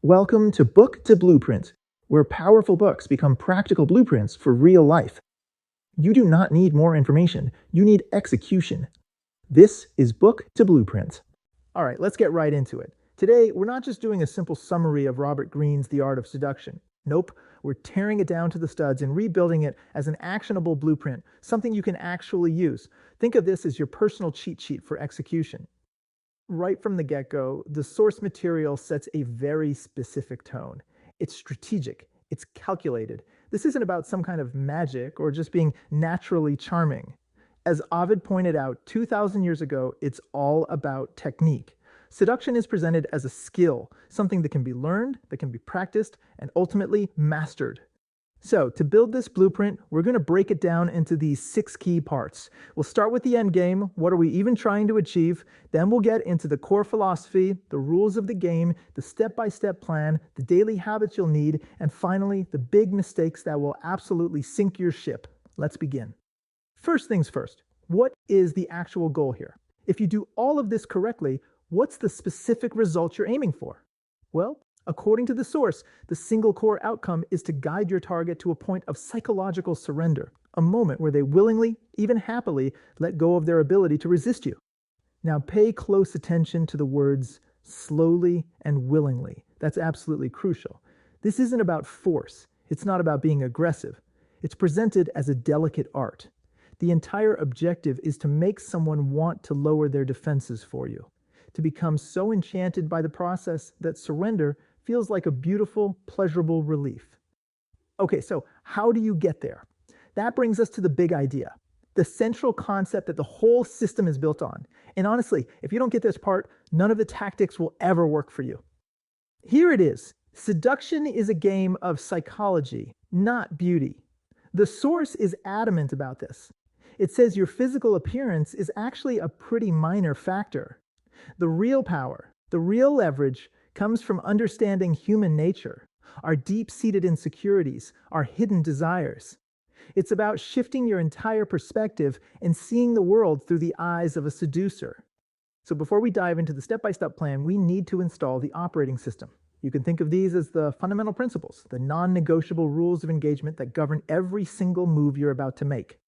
Welcome to Book to Blueprint, where powerful books become practical blueprints for real life. You do not need more information, you need execution. This is Book to Blueprint. All right, let's get right into it. Today, we're not just doing a simple summary of Robert Greene's The Art of Seduction. Nope, we're tearing it down to the studs and rebuilding it as an actionable blueprint, something you can actually use. Think of this as your personal cheat sheet for execution. Right from the get-go, the source material sets a very specific tone. It's strategic, it's calculated. This isn't about some kind of magic or just being naturally charming. As Ovid pointed out 2,000 years ago, it's all about technique. Seduction is presented as a skill, something that can be learned, that can be practiced, and ultimately mastered. So, to build this blueprint, we're going to break it down into these 6 key parts. We'll start with the end game, what are we even trying to achieve? Then we'll get into the core philosophy, the rules of the game, the step-by-step plan, the daily habits you'll need, and finally, the big mistakes that will absolutely sink your ship. Let's begin. First things first, what is the actual goal here? If you do all of this correctly, what's the specific result you're aiming for? Well, according to the source, the single core outcome is to guide your target to a point of psychological surrender, a moment where they willingly, even happily, let go of their ability to resist you. Now pay close attention to the words slowly and willingly. That's absolutely crucial. This isn't about force. It's not about being aggressive. It's presented as a delicate art. The entire objective is to make someone want to lower their defenses for you, to become so enchanted by the process that surrender feels like a beautiful, pleasurable relief. Okay, so how do you get there? That brings us to the big idea, the central concept that the whole system is built on. And honestly, if you don't get this part, none of the tactics will ever work for you. Here it is. Seduction is a game of psychology, not beauty. The source is adamant about this. It says your physical appearance is actually a pretty minor factor. The real power, the real leverage, comes from understanding human nature, our deep-seated insecurities, our hidden desires. It's about shifting your entire perspective and seeing the world through the eyes of a seducer. So before we dive into the step-by-step plan, we need to install the operating system. You can think of these as the fundamental principles, the non-negotiable rules of engagement that govern every single move you're about to make.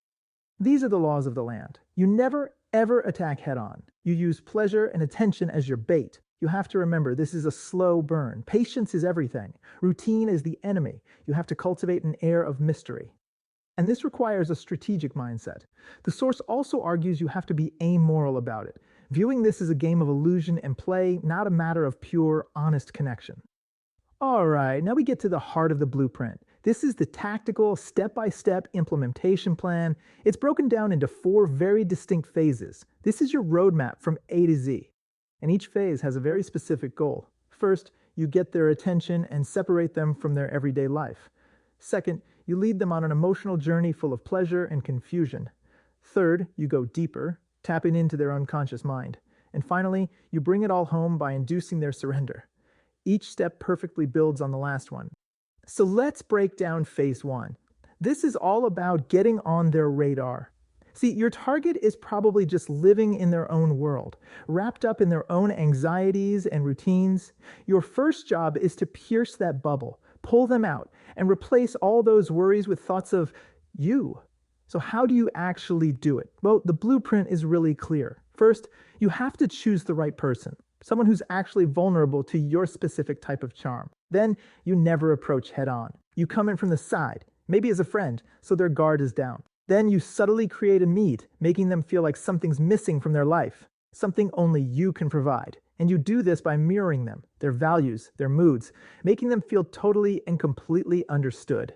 These are the laws of the land. You never, ever attack head-on. You use pleasure and attention as your bait. You have to remember, this is a slow burn. Patience is everything. Routine is the enemy. You have to cultivate an air of mystery. And this requires a strategic mindset. The source also argues you have to be amoral about it, viewing this as a game of illusion and play, not a matter of pure, honest connection. All right, now we get to the heart of the blueprint. This is the tactical, step-by-step implementation plan. It's broken down into 4 very distinct phases. This is your roadmap from A to Z. And each phase has a very specific goal. First, you get their attention and separate them from their everyday life. Second, you lead them on an emotional journey full of pleasure and confusion. Third, you go deeper, tapping into their unconscious mind. And finally, you bring it all home by inducing their surrender. Each step perfectly builds on the last one. So let's break down phase 1. This is all about getting on their radar. See, your target is probably just living in their own world, wrapped up in their own anxieties and routines. Your first job is to pierce that bubble, pull them out, and replace all those worries with thoughts of you. So how do you actually do it? Well, the blueprint is really clear. First, you have to choose the right person, someone who's actually vulnerable to your specific type of charm. Then you never approach head on. You come in from the side, maybe as a friend, so their guard is down. Then you subtly create a need, making them feel like something's missing from their life, something only you can provide. And you do this by mirroring them, their values, their moods, making them feel totally and completely understood.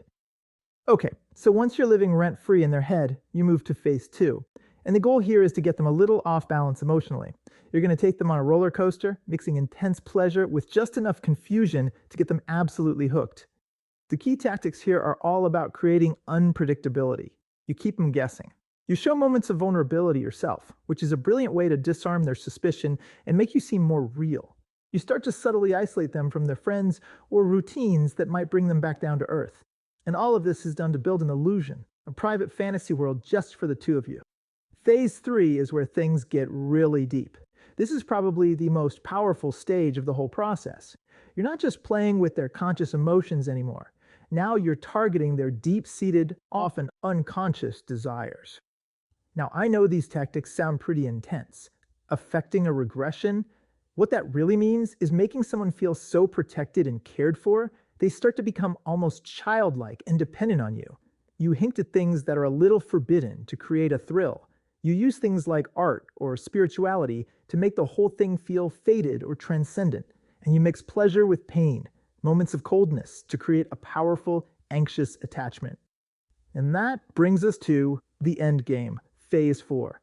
Okay, so once you're living rent-free in their head, you move to phase 2. And the goal here is to get them a little off balance emotionally. You're going to take them on a roller coaster, mixing intense pleasure with just enough confusion to get them absolutely hooked. The key tactics here are all about creating unpredictability. You keep them guessing. You show moments of vulnerability yourself, which is a brilliant way to disarm their suspicion and make you seem more real. You start to subtly isolate them from their friends or routines that might bring them back down to earth. And all of this is done to build an illusion, a private fantasy world just for the two of you. Phase 3 is where things get really deep. This is probably the most powerful stage of the whole process. You're not just playing with their conscious emotions anymore. Now you're targeting their deep-seated, often unconscious desires. Now, I know these tactics sound pretty intense. Affecting a regression? What that really means is making someone feel so protected and cared for, they start to become almost childlike and dependent on you. You hint at things that are a little forbidden to create a thrill. You use things like art or spirituality to make the whole thing feel faded or transcendent. And you mix pleasure with pain, moments of coldness, to create a powerful, anxious attachment. And that brings us to the end game, phase 4.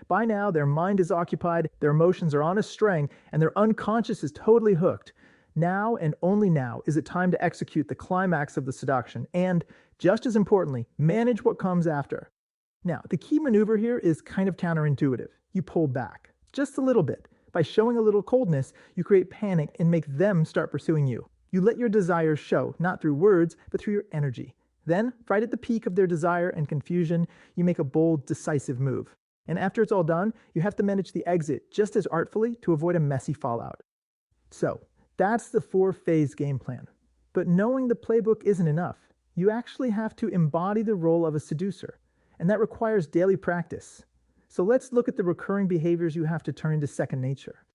By now, their mind is occupied, their emotions are on a string, and their unconscious is totally hooked. Now and only now is it time to execute the climax of the seduction and, just as importantly, manage what comes after. Now, the key maneuver here is kind of counterintuitive. You pull back, just a little bit. By showing a little coldness, you create panic and make them start pursuing you. You let your desires show, not through words, but through your energy. Then, right at the peak of their desire and confusion, you make a bold, decisive move. And after it's all done, you have to manage the exit just as artfully to avoid a messy fallout. So, that's the 4-phase game plan. But knowing the playbook isn't enough. You actually have to embody the role of a seducer, and that requires daily practice. So let's look at the recurring behaviors you have to turn into second nature.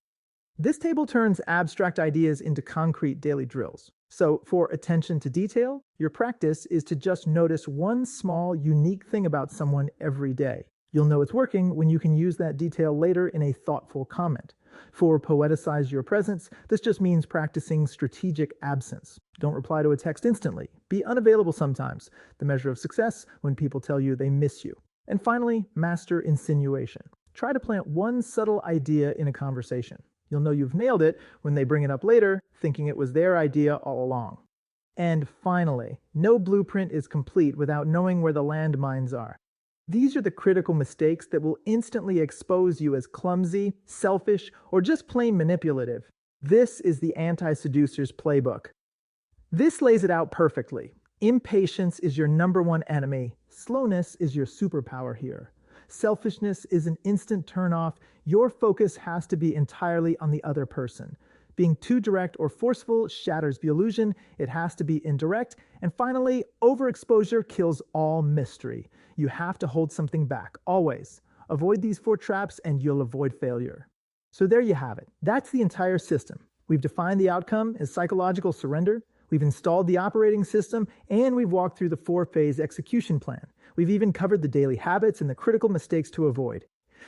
This table turns abstract ideas into concrete daily drills. So for attention to detail, your practice is to just notice one small, unique thing about someone every day. You'll know it's working when you can use that detail later in a thoughtful comment. For poeticize your presence, this just means practicing strategic absence. Don't reply to a text instantly. Be unavailable sometimes, the measure of success when people tell you they miss you. And finally, master insinuation. Try to plant one subtle idea in a conversation. You'll know you've nailed it when they bring it up later, thinking it was their idea all along. And finally, no blueprint is complete without knowing where the landmines are. These are the critical mistakes that will instantly expose you as clumsy, selfish, or just plain manipulative. This is the anti-seducer's playbook. This lays it out perfectly. Impatience is your #1 enemy. Slowness is your superpower here. Selfishness is an instant turn-off. Your focus has to be entirely on the other person. Being too direct or forceful shatters the illusion. It has to be indirect. And finally, overexposure kills all mystery. You have to hold something back, always. Avoid these 4 traps and you'll avoid failure. So there you have it. That's the entire system. We've defined the outcome as psychological surrender. We've installed the operating system, and we've walked through the 4-phase execution plan. We've even covered the daily habits and the critical mistakes to avoid.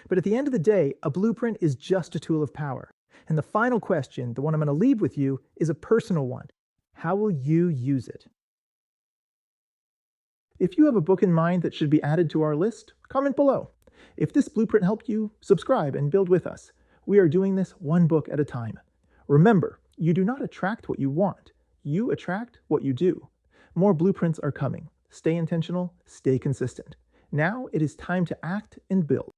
But at the end of the day, a blueprint is just a tool of power. And the final question, the one I'm going to leave with you, is a personal one. How will you use it? If you have a book in mind that should be added to our list, comment below. If this blueprint helped you, subscribe and build with us. We are doing this one book at a time. Remember, you do not attract what you want. You attract what you do. More blueprints are coming. Stay intentional, stay consistent. Now it is time to act and build.